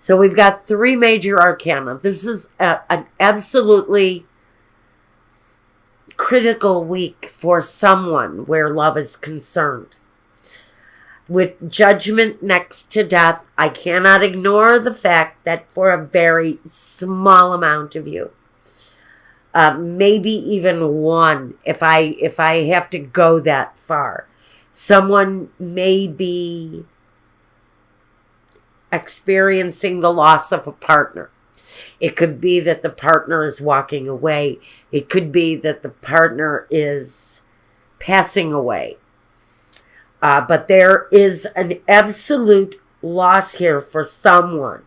So we've got 3 major arcana. This is an absolutely critical week for someone where love is concerned. With Judgment next to Death, I cannot ignore the fact that for a very small amount of you, maybe even one, if I have to go that far, someone may be experiencing the loss of a partner. It could be that the partner is walking away. It could be that the partner is passing away. But there is an absolute loss here for someone.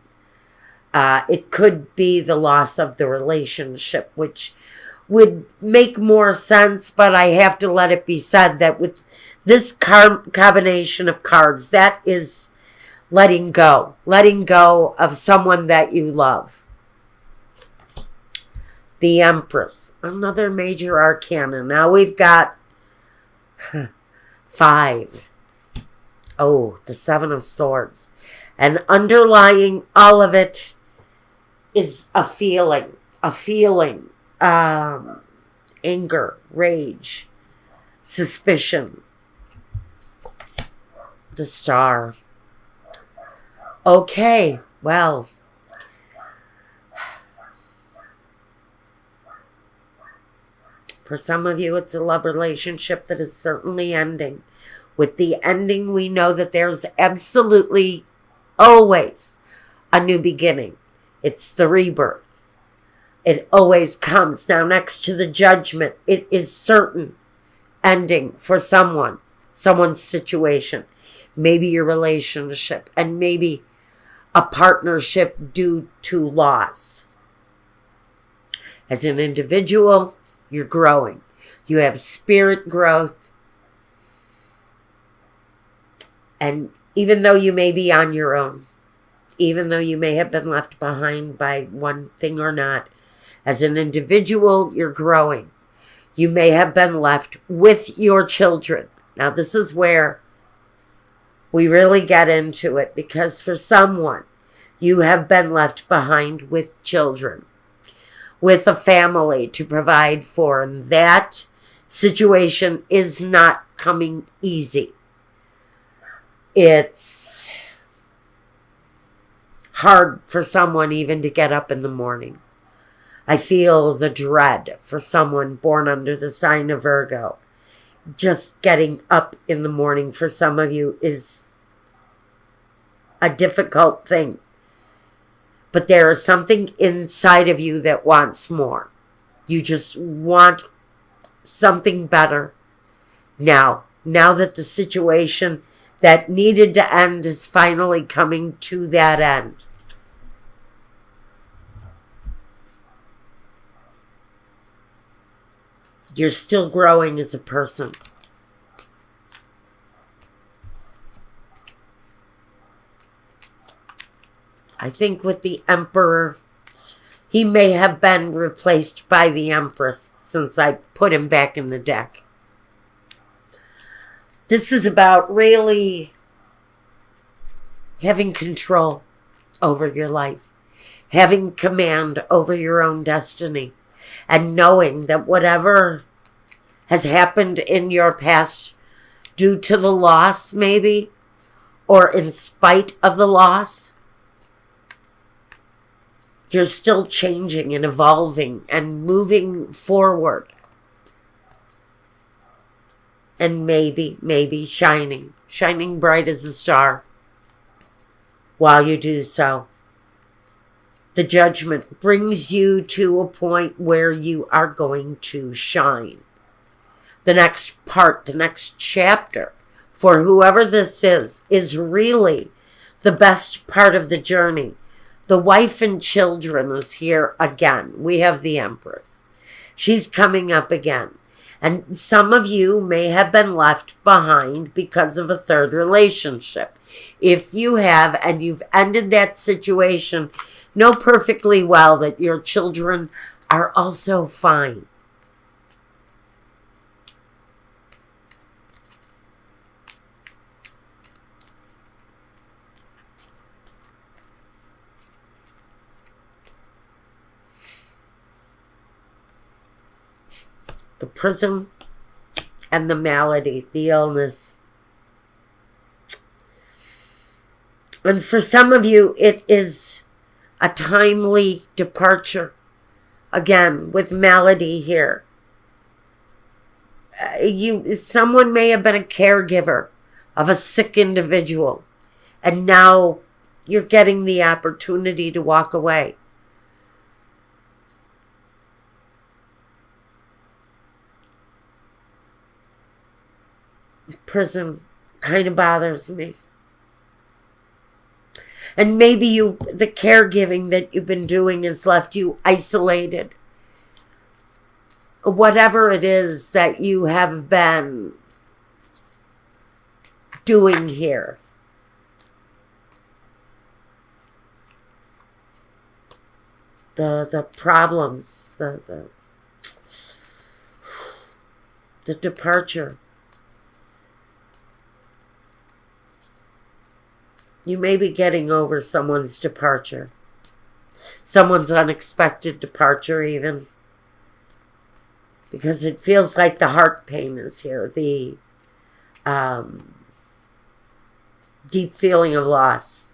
It could be the loss of the relationship, which would make more sense, but I have to let it be said that with this combination of cards, that is letting go of someone that you love. The Empress, another major arcana. Now we've got 5. Oh, the 7 of Swords. And underlying all of it is a feeling, anger, rage, suspicion. The Star. Okay, well, for some of you, it's a love relationship that is certainly ending. With the ending, we know that there's absolutely always a new beginning. It's the rebirth. It always comes. Now, next to the Judgment, it is certain ending for someone's situation. Maybe your relationship, and maybe a partnership due to loss. As an individual, you're growing. You have spirit growth. And even though you may be on your own, even though you may have been left behind by one thing or not, as an individual, you're growing. You may have been left with your children. Now, this is where we really get into it, because for someone, you have been left behind with children, with a family to provide for, and that situation is not coming easy. It's hard for someone even to get up in the morning. I feel the dread for someone born under the sign of Virgo. Just getting up in the morning for some of you is a difficult thing. But there is something inside of you that wants more. You just want something better. Now that the situation that needed to end is finally coming to that end. You're still growing as a person. I think with the Emperor, he may have been replaced by the Empress since I put him back in the deck. This is about really having control over your life, having command over your own destiny, and knowing that whatever has happened in your past due to the loss, maybe, or in spite of the loss, you're still changing and evolving and moving forward. And maybe shining bright as a star while you do so. The Judgment brings you to a point where you are going to shine. The next part, the next chapter, for whoever this is really the best part of the journey. The wife and children is here again. We have the Empress. She's coming up again. And some of you may have been left behind because of a third relationship. If you have, and you've ended that situation, know perfectly well that your children are also fine. the prison and the malady, the illness. And for some of you, it is a timely departure. Again, with malady here. Someone may have been a caregiver of a sick individual, and now you're getting the opportunity to walk away. Prison kind of bothers me. And maybe the caregiving that you've been doing has left you isolated. Whatever it is that you have been doing here. The problems, the departure. You may be getting over someone's departure. Someone's unexpected departure even. Because it feels like the heart pain is here. The deep feeling of loss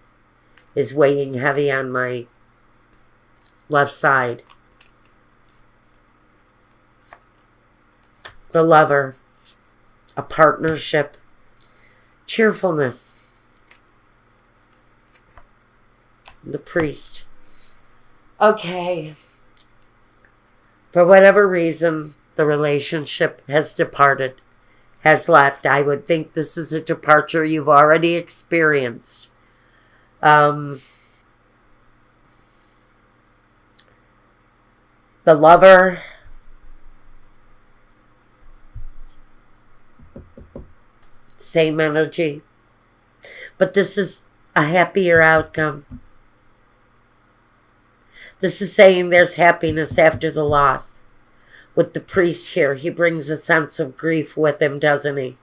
is weighing heavy on my left side. The lover. A partnership. Cheerfulness. The priest. Okay. For whatever reason, the relationship has departed, has left. I would think this is a departure you've already experienced. The lover. Same energy. But this is a happier outcome. This is saying there's happiness after the loss. With the priest here, he brings a sense of grief with him, doesn't he?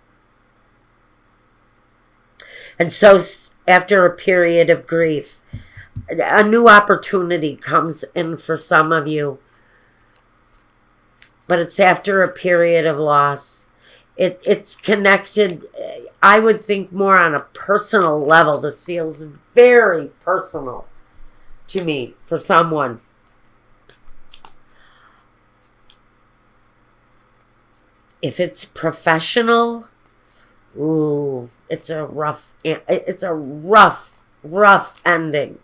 And so after a period of grief, a new opportunity comes in for some of you. But it's after a period of loss. It's connected, I would think, more on a personal level. This feels very personal to me, for someone. If it's professional, ooh, it's a rough ending.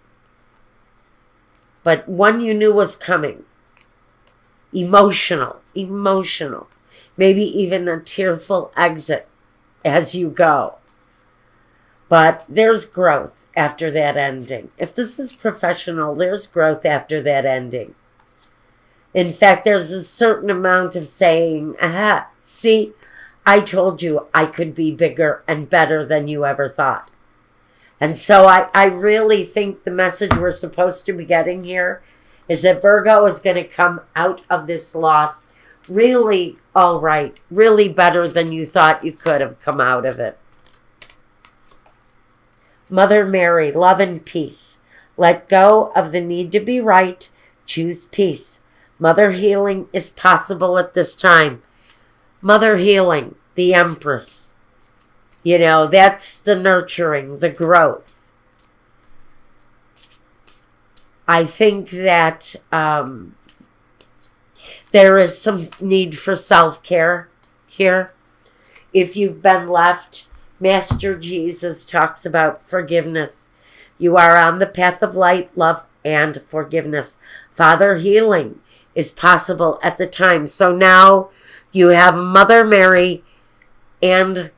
But one you knew was coming. Emotional. Maybe even a tearful exit as you go. But there's growth after that ending. If this is professional, there's growth after that ending. In fact, there's a certain amount of saying, aha, see, I told you I could be bigger and better than you ever thought. And so I really think the message we're supposed to be getting here is that Virgo is going to come out of this loss really all right, really better than you thought you could have come out of it. Mother Mary, love and peace. Let go of the need to be right. Choose peace. Mother healing is possible at this time. Mother healing, the Empress. You know, that's the nurturing, the growth. I think that there is some need for self-care here. If you've been left, Master Jesus talks about forgiveness. You are on the path of light, love, and forgiveness. Father healing is possible at the time. So now you have Mother Mary and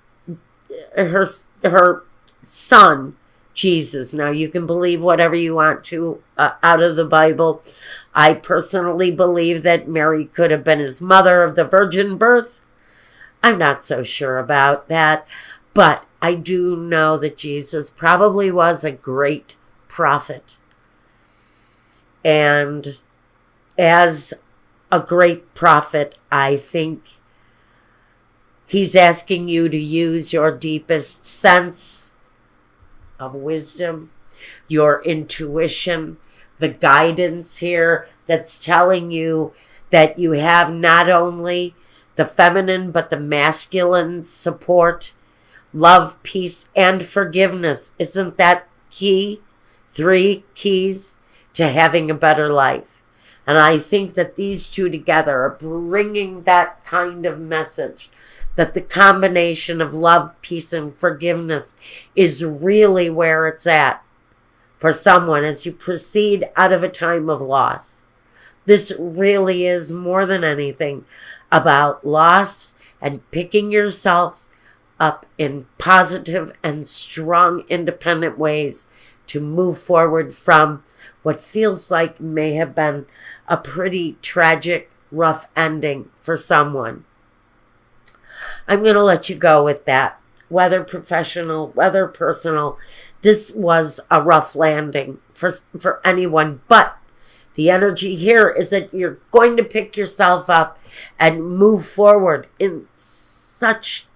her son, Jesus. Now you can believe whatever you want to out of the Bible. I personally believe that Mary could have been his mother of the virgin birth. I'm not so sure about that. But I do know that Jesus probably was a great prophet. And as a great prophet, I think he's asking you to use your deepest sense of wisdom, your intuition, the guidance here that's telling you that you have not only the feminine but the masculine support, love, peace, and forgiveness. Isn't that key? 3 keys to having a better life. And I think that these two together are bringing that kind of message, that the combination of love, peace, and forgiveness is really where it's at for someone as you proceed out of a time of loss. This really is more than anything about loss and picking yourself up in positive and strong, independent ways to move forward from what feels like may have been a pretty tragic, rough ending for someone. I'm going to let you go with that. Whether professional, whether personal, this was a rough landing for anyone. But the energy here is that you're going to pick yourself up and move forward in such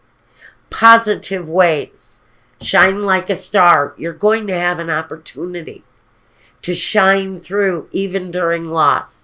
positive ways. Shine like a star. You're going to have an opportunity to shine through even during loss.